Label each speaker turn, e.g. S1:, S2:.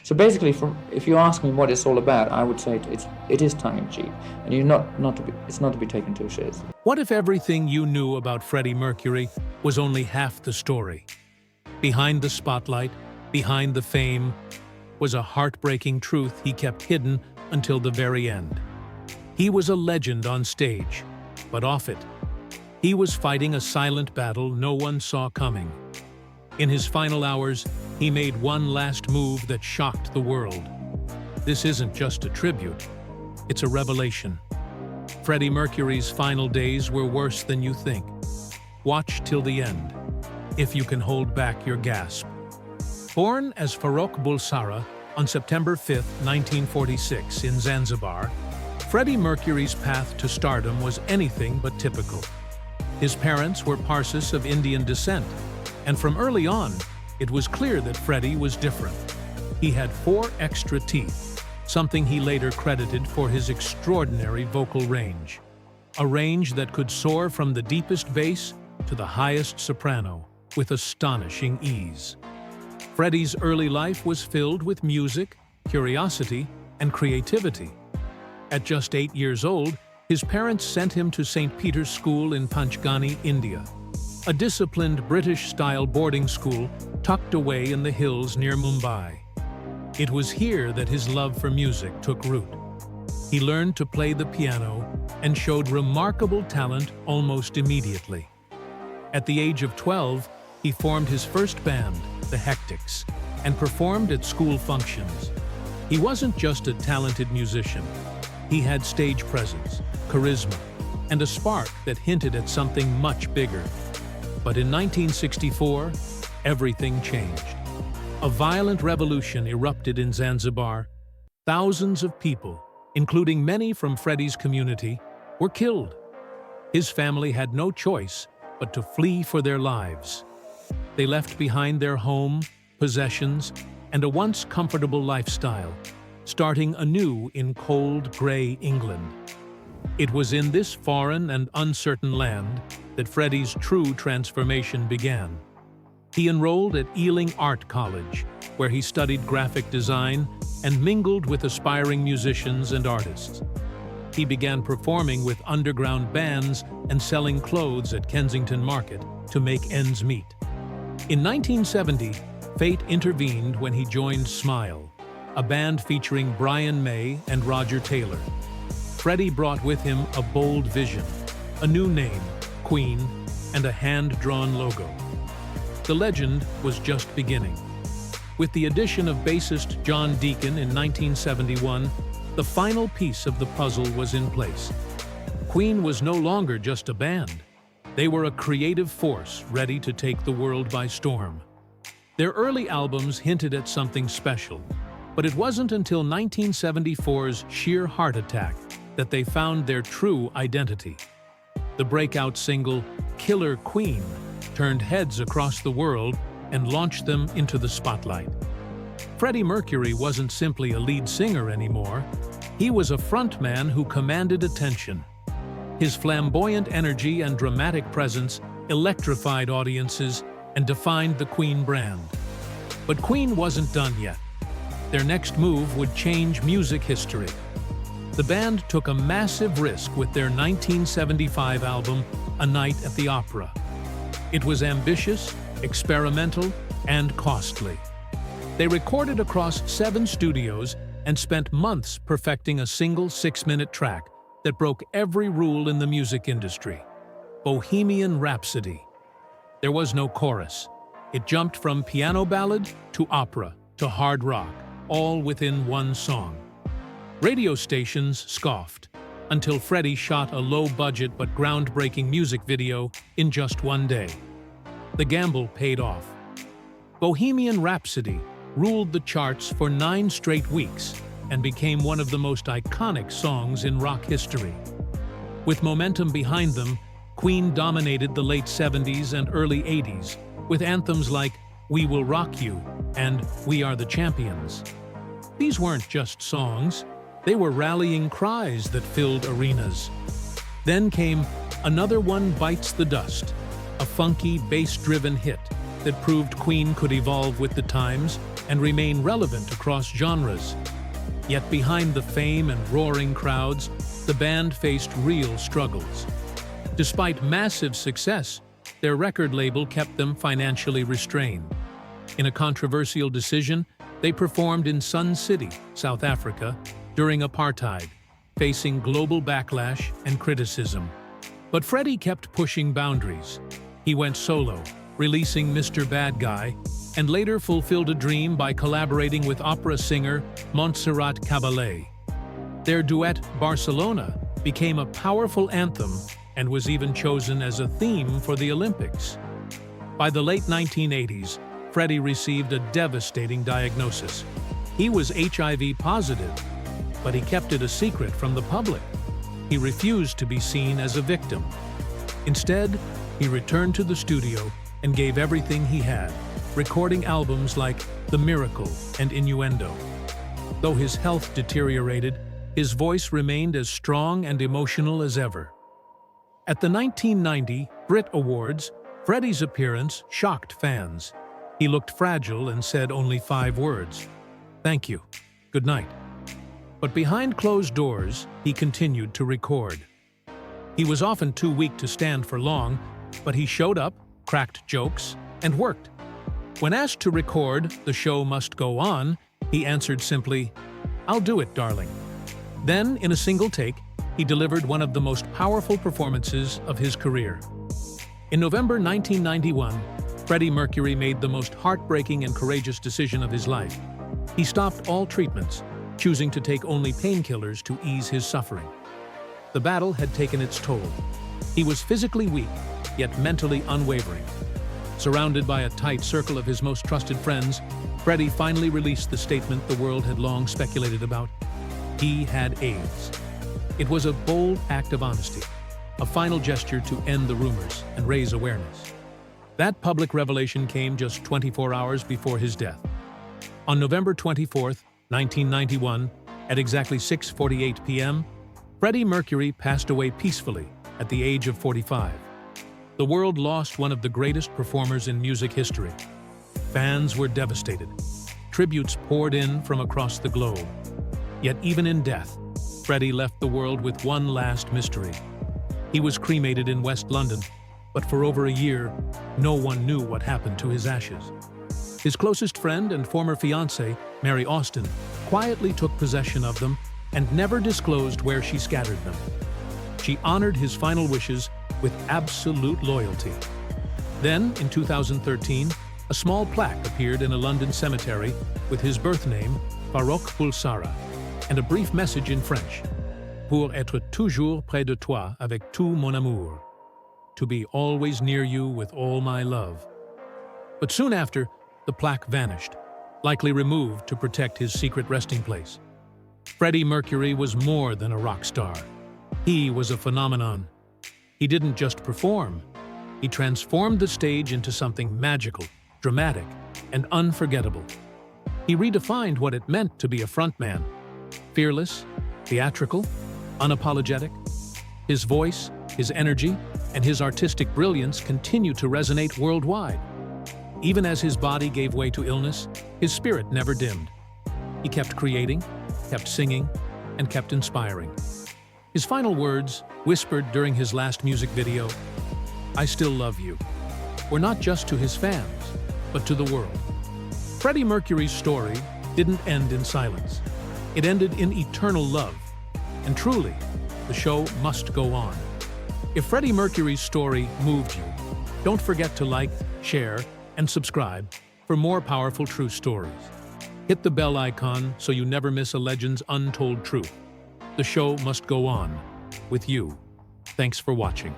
S1: So basically, if you ask me what it's all about, I would say it is tongue-in-cheek, and it's not to be taken too seriously.
S2: What if everything you knew about Freddie Mercury was only half the story? Behind the spotlight, behind the fame, was a heartbreaking truth he kept hidden until the very end. He was a legend on stage, but off it, he was fighting a silent battle no one saw coming. In his final hours, he made one last move that shocked the world. This isn't just a tribute, it's a revelation. Freddie Mercury's final days were worse than you think. Watch till the end, if you can hold back your gasp. Born as Farrokh Bulsara on September 5, 1946 in Zanzibar, Freddie Mercury's path to stardom was anything but typical. His parents were Parsis of Indian descent, and from early on, it was clear that Freddie was different. He had 4 extra teeth, something he later credited for his extraordinary vocal range. A range that could soar from the deepest bass to the highest soprano with astonishing ease. Freddie's early life was filled with music, curiosity, and creativity. At just 8 years old, his parents sent him to St. Peter's School in Panchgani, India, a disciplined British-style boarding school tucked away in the hills near Mumbai. It was here that his love for music took root. He learned to play the piano and showed remarkable talent almost immediately. At the age of 12, he formed his first band, the Hectics, and performed at school functions. He wasn't just a talented musician. He had stage presence, charisma, and a spark that hinted at something much bigger. But in 1964, everything changed. A violent revolution erupted in Zanzibar. Thousands of people, including many from Freddie's community, were killed. His family had no choice but to flee for their lives. They left behind their home, possessions, and a once comfortable lifestyle, starting anew in cold, gray England. It was in this foreign and uncertain land that Freddie's true transformation began. He enrolled at Ealing Art College, where he studied graphic design and mingled with aspiring musicians and artists. He began performing with underground bands and selling clothes at Kensington Market to make ends meet. In 1970, fate intervened when he joined Smile, a band featuring Brian May and Roger Taylor. Freddie brought with him a bold vision, a new name, Queen, and a hand-drawn logo. The legend was just beginning. With the addition of bassist John Deacon in 1971, the final piece of the puzzle was in place. Queen was no longer just a band. They were a creative force ready to take the world by storm. Their early albums hinted at something special, but it wasn't until 1974's Sheer Heart Attack that they found their true identity. The breakout single, Killer Queen, turned heads across the world and launched them into the spotlight. Freddie Mercury wasn't simply a lead singer anymore. He was a frontman who commanded attention. His flamboyant energy and dramatic presence electrified audiences and defined the Queen brand. But Queen wasn't done yet. Their next move would change music history. The band took a massive risk with their 1975 album, A Night at the Opera. It was ambitious, experimental, and costly. They recorded across 7 studios and spent months perfecting a single 6-minute track that broke every rule in the music industry. Bohemian Rhapsody. There was no chorus. It jumped from piano ballad to opera to hard rock, all within one song. Radio stations scoffed, until Freddie shot a low-budget but groundbreaking music video in just one day. The gamble paid off. Bohemian Rhapsody ruled the charts for 9 straight weeks and became one of the most iconic songs in rock history. With momentum behind them, Queen dominated the late 70s and early 80s, with anthems like We Will Rock You and We Are the Champions. These weren't just songs, they were rallying cries that filled arenas. Then came Another One Bites the Dust, a funky, bass-driven hit that proved Queen could evolve with the times and remain relevant across genres. Yet behind the fame and roaring crowds, the band faced real struggles. Despite massive success, their record label kept them financially restrained. In a controversial decision, they performed in Sun City, South Africa, during apartheid, facing global backlash and criticism. But Freddie kept pushing boundaries. He went solo, releasing Mr. Bad Guy, and later fulfilled a dream by collaborating with opera singer Montserrat Caballé. Their duet, Barcelona, became a powerful anthem and was even chosen as a theme for the Olympics. By the late 1980s, Freddie received a devastating diagnosis. He was HIV positive, but he kept it a secret from the public. He refused to be seen as a victim. Instead, he returned to the studio and gave everything he had, recording albums like The Miracle and Innuendo. Though his health deteriorated, his voice remained as strong and emotional as ever. At the 1990 Brit Awards, Freddie's appearance shocked fans. He looked fragile and said only 5 words: "Thank you. Good night." But behind closed doors, he continued to record. He was often too weak to stand for long, but he showed up, cracked jokes, and worked. When asked to record The Show Must Go On, he answered simply, "I'll do it, darling." Then, in a single take, he delivered one of the most powerful performances of his career. In November 1991, Freddie Mercury made the most heartbreaking and courageous decision of his life. He stopped all treatments, choosing to take only painkillers to ease his suffering. The battle had taken its toll. He was physically weak, yet mentally unwavering. Surrounded by a tight circle of his most trusted friends, Freddie finally released the statement the world had long speculated about. He had AIDS. It was a bold act of honesty, a final gesture to end the rumors and raise awareness. That public revelation came just 24 hours before his death. On November 24, 1991, at exactly 6:48 p.m., Freddie Mercury passed away peacefully at the age of 45. The world lost one of the greatest performers in music history. Fans were devastated. Tributes poured in from across the globe. Yet even in death, Freddie left the world with one last mystery. He was cremated in West London, but for over a year, no one knew what happened to his ashes. His closest friend and former fiancée, Mary Austin, quietly took possession of them and never disclosed where she scattered them. She honored his final wishes with absolute loyalty. Then, in 2013, a small plaque appeared in a London cemetery with his birth name, Farrokh Bulsara, and a brief message in French: "Pour être toujours près de toi avec tout mon amour." To be always near you with all my love. But soon after, the plaque vanished, likely removed to protect his secret resting place. Freddie Mercury was more than a rock star. He was a phenomenon. He didn't just perform. He transformed the stage into something magical, dramatic, and unforgettable. He redefined what it meant to be a frontman. Fearless, theatrical, unapologetic. His voice, his energy, and his artistic brilliance continue to resonate worldwide. Even as his body gave way to illness, his spirit never dimmed. He kept creating, kept singing, and kept inspiring. His final words, whispered during his last music video, "I still love you," were not just to his fans, but to the world. Freddie Mercury's story didn't end in silence. It ended in eternal love. And truly, the show must go on. If Freddie Mercury's story moved you, don't forget to like, share, and subscribe for more powerful true stories. Hit the bell icon so you never miss a legend's untold truth. The show must go on with you. Thanks for watching.